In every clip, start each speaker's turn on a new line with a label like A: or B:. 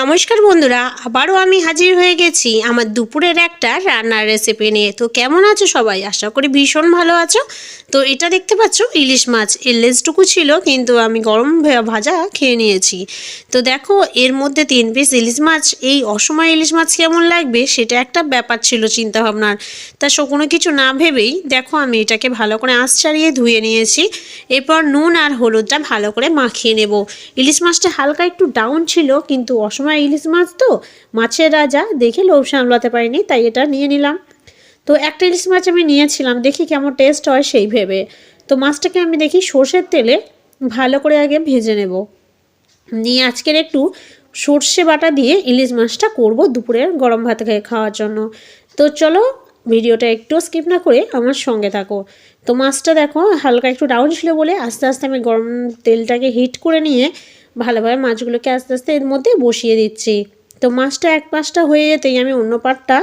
A: নমস্কার বন্ধুরা, আবারও আমি হাজির হয়ে গেছি আমার দুপুরের একটা রান্নার রেসিপি নিয়ে। তো কেমন আছো সবাই? আশা করি ভীষণ ভালো আছো। তো এটা দেখতে পাচ্ছ ইলিশ মাছ, এর লেজটুকু ছিল কিন্তু আমি গরম ভাজা খেয়ে নিয়েছি। তো দেখো এর মধ্যে 3 পিস ইলিশ মাছ, এই অসময়ে ইলিশ মাছ কেমন লাগবে সেটা একটা ব্যাপার ছিল চিন্তা ভাবনার। তা কোনো কিছু না ভেবেই দেখো আমি এটাকে ভালো করে আঁচ ছাড়িয়ে ধুয়ে নিয়েছি। এরপর নুন আর হলুদটা ভালো করে মাখিয়ে নেব। ইলিশ মাছটা হালকা একটু ডাউন ছিল, কিন্তু অসময় ইলিশ মাছ তো মাছের রাজা, দেখে লোভ সামলাতে পারিনি, তাই এটা নিয়ে নিলাম। তো একটা ইলিশ মাছ আমি নিয়েছিলাম, দেখি কেমন টেস্ট হয় সেই ভেবে। তো মাছটাকে আমি দেখি সর্ষের তেলে ভালো করে আগে ভেজে নেব। নিয়ে আজকের একটু সর্ষে বাটা দিয়ে ইলিশ মাছটা করব দুপুরের গরম ভাত খাওয়ার জন্য। তো চলো ভিডিওটা একটু স্কিপ না করে আমার সঙ্গে থাকো। তো মাছটা দেখো হালকা একটু ডাউন ছিল বলে আস্তে আস্তে আমি গরম তেলটাকে হিট করে নিয়ে ভালোভাবে মাছগুলোকে আস্তে আস্তে এর মধ্যে বসিয়ে দিচ্ছি। তো মাছটা এক পাশটা হয়ে যেতেই আমি অন্য পাটটা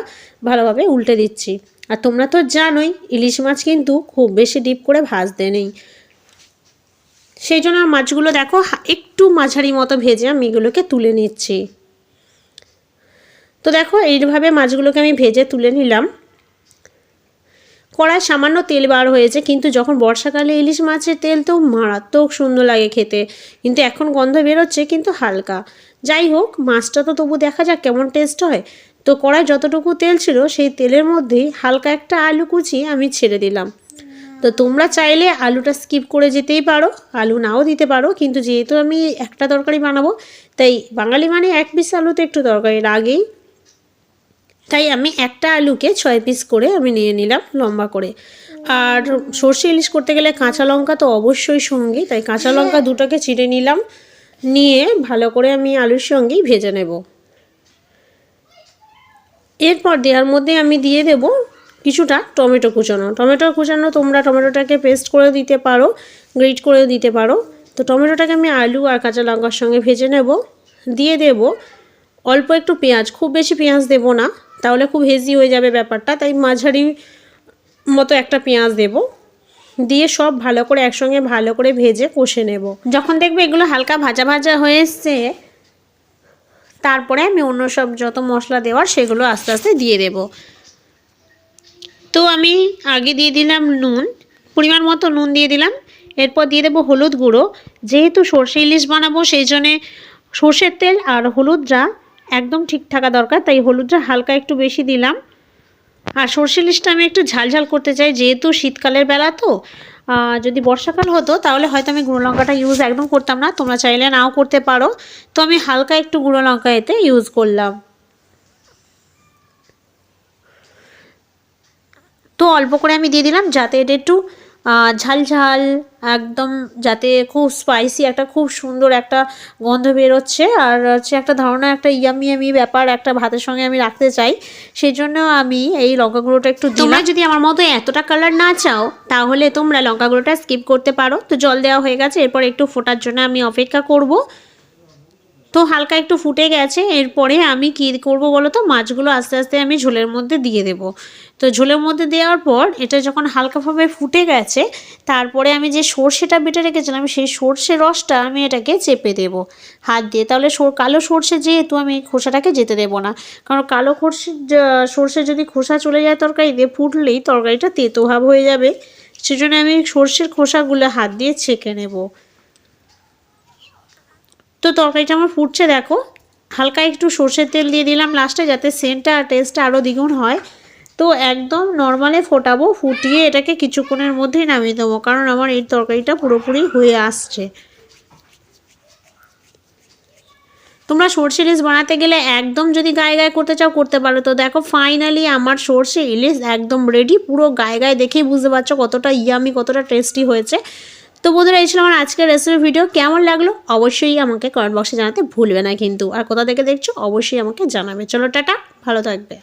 A: ভালোভাবে উল্টে দিচ্ছি। আর তোমরা তো জানোই ইলিশ মাছ কিন্তু খুব বেশি ডিপ করে ভাজতে নেই, সেই জন্য মাছগুলো দেখো একটু মাঝারি মতো ভেজে আমি এগুলোকে তুলে নিচ্ছি। তো দেখো এইভাবে মাছগুলোকে আমি ভেজে তুলে নিলাম। কড়ায় সামান্য তেল বার হয়েছে, কিন্তু যখন বর্ষাকালে ইলিশ মাছের তেল তো মারাত্মক সুন্দর লাগে খেতে, কিন্তু এখন গন্ধ বেরোচ্ছে কিন্তু হালকা। যাই হোক, মাছটা তো তবু দেখা যাক কেমন টেস্ট হয়। তো কড়ায় যতটুকু তেল ছিল সেই তেলের মধ্যেই হালকা একটা আলু কুচি আমি ছেড়ে দিলাম। তো তোমরা চাইলে আলুটা স্কিপ করে যেতেই পারো, আলু নাও দিতে পারো, কিন্তু যেহেতু আমি একটা তরকারি বানাবো, তাই বাঙালি মানে 1 পিস আলুতে একটু তরকারি লাগেই, তাই আমি একটা আলুকে 6 পিস করে আমি নিয়ে নিলাম লম্বা করে। আর সর্ষে ইলিশ করতে গেলে কাঁচা লঙ্কা তো অবশ্যই সঙ্গী, তাই কাঁচা লঙ্কা দুটোকে চিড়ে নিলাম। নিয়ে ভালো করে আমি আলুর সঙ্গেই ভেজে নেব। এরপর দেওয়ার মধ্যে আমি দিয়ে দেব কিছুটা টমেটো কুচানো। তোমরা টমেটোটাকে পেস্ট করে দিতে পারো, গ্রেট করে দিতে পারো। তো টমেটোটাকে আমি আলু আর কাঁচা লঙ্কার সঙ্গে ভেজে নেব। দিয়ে দেব অল্প একটু পেঁয়াজ, খুব বেশি পেঁয়াজ দেব না, তাহলে খুব হেজি হয়ে যাবে ব্যাপারটা, তাই মাঝারি মতো একটা পেঁয়াজ দেব। দিয়ে সব ভালো করে একসঙ্গে ভালো করে ভেজে কষে নেব। যখন দেখবে এগুলো হালকা ভাজা ভাজা হয়ে এসছে, তারপরে আমি অন্য সব যত মশলা দেওয়ার সেগুলো আস্তে আস্তে দিয়ে দেব। তো আমি আগে দিয়ে দিলাম নুন, পরিমাণ মতো নুন দিয়ে দিলাম। এরপর দিয়ে দেবো হলুদ গুঁড়ো। যেহেতু সর্ষে ইলিশ বানাবো সেই জন্যে সর্ষের তেল আর হলুদটা একদম ঠিক থাকা দরকার, তাই হলুদটা হালকা একটু বেশি দিলাম। আর সর্ষে ইলিশটা আমি একটু ঝালঝাল করতে চাই, যেহেতু শীতকালের বেলা তো। যদি বর্ষাকাল হতো তাহলে হয়তো আমি গুঁড়ো লঙ্কাটা ইউজ একদম করতাম না, তোমরা চাইলে নাও করতে পারো। তো আমি হালকা একটু গুঁড়ো লঙ্কা এতে ইউজ করলাম। তো অল্প করে আমি দিয়ে দিলাম, যাতে এটা একটু ঝাল ঝাল একদম, যাতে খুব স্পাইসি একটা খুব সুন্দর একটা গন্ধ বেরোচ্ছে, আর হচ্ছে একটা ধারণা একটা ইয়ামি ব্যাপার একটা ভাতের সঙ্গে আমি রাখতে চাই, সেই জন্য আমি এই লঙ্কা গুঁড়োটা একটু দিলাম। তোমরা যদি আমার মতো এতটা কালার না চাও তাহলে তোমরা লঙ্কা গুঁড়োটা স্কিপ করতে পারো। তো জল দেওয়া হয়ে গেছে, এরপর একটু ফোটার জন্য আমি অপেক্ষা করব। তো হালকা একটু ফুটে গেছে, এরপরে আমি কী করব বলো তো, মাছগুলো আস্তে আস্তে আমি ঝোলের মধ্যে দিয়ে দেব। তো ঝোলের মধ্যে দেওয়ার পর এটা যখন হালকাভাবে ফুটে গেছে, তারপরে আমি যে সর্ষেটা বেটে রেখেছিলাম সেই সর্ষের রসটা আমি এটাকে চেপে দেব হাত দিয়ে। তাহলে কালো সর্ষে যেহেতু, আমি খোসাটাকে যেতে দেব না, কারণ কালো সর্ষে যদি খোসা চলে যায় তরকারিতে, ফুটলেই তরকারিটা তেতো ভাব হয়ে যাবে, সেজন্য আমি সর্ষের খোসাগুলো হাত দিয়ে ছেঁকে নেব। তো তরকারিটা আমার ফুটছে দেখো, হালকা একটু সর্ষের তেল দিয়ে দিলাম লাস্টে, যাতে সেন্টটা আর টেস্টটা আরও দ্বিগুণ হয়। তো একদম নর্মালে ফোটাবো, ফুটিয়ে এটাকে কিছুক্ষণের মধ্যেই নামিয়ে দেবো, কারণ আমার এই তরকারিটা পুরোপুরি হয়ে আসছে। তোমরা সর্ষে ইলিশ বানাতে গেলে একদম যদি গায়ে গায়ে করতে চাও করতে পারো। তো দেখো ফাইনালি আমার সর্ষে ইলিশ একদম রেডি, পুরো গায়ে গায়ে দেখেই বুঝতে পারছো কতটা ইয়ামি, কতটা টেস্টি হয়েছে। তো বন্ধুরা, এই ছিল আমার আজকের রেসিপি ভিডিও। কেমন লাগলো অবশ্যই আমাকে কমেন্ট বক্সে জানাতে ভুলবে না কিন্তু, আর কোথা থেকে দেখছো অবশ্যই আমাকে জানাবে। চলো টাটা, ভালো থাকবে।